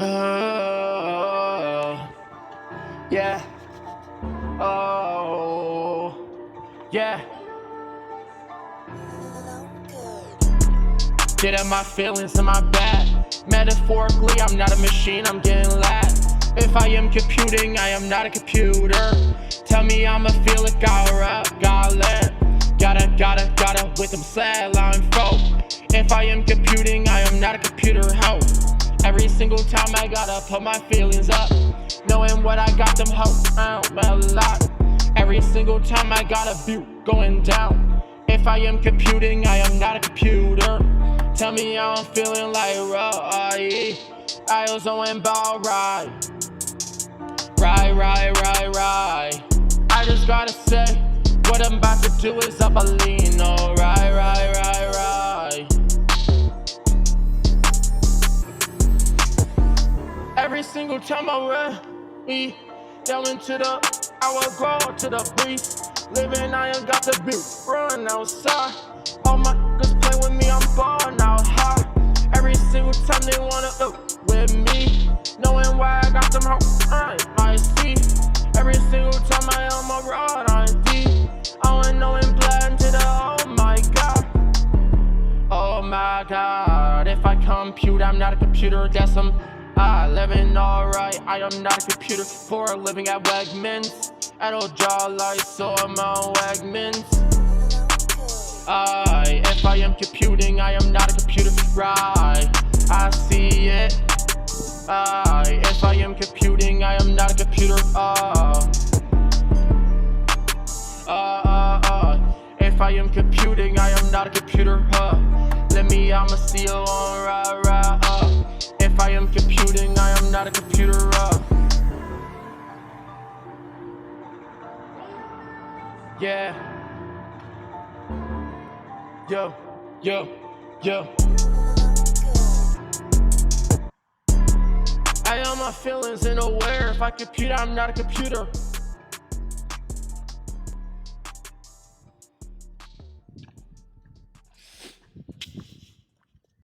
Oh, yeah. Oh, yeah. Get at my feelings in my bag. Metaphorically, I'm not a machine, I'm getting lag. If I am computing, I am not a computer. Tell me I'ma feel it, gotta rap, gotta let. Gotta with them sad line folk. If I am computing, I am not a computer hoe. Every single time I gotta put my feelings up, knowing what I got them hoes out a lot. Every single time I got a view going down. If I am computing, I am not a computer. Tell me how I'm feeling like right. I was on ball right. I just gotta say, what I'm about to do is up a lean. Oh, right. Every single time I run, yelling to the hour, to the breeze. Living, I ain't got the beat. Run outside. All my niggas play with me, I'm balling out high. Every single time they wanna with me, knowing why I got them hoes, I see. Every single time I am a rod on D, I wanna know and blind to the oh my god. Oh my god, if I compute, I'm not a computer, that's some living alright. I am not a computer for a living at Wegmans. I don't draw lights, so I'm on Wegmans. If I am computing, I am not a computer, right? I see it. If I am computing, I am not a computer. If I am computing, I am not a computer. Let me, I'ma see you on right. If I am computing, I am not a computer. Yeah. Yo. I am my feelings and aware. If I compute, I'm not a computer.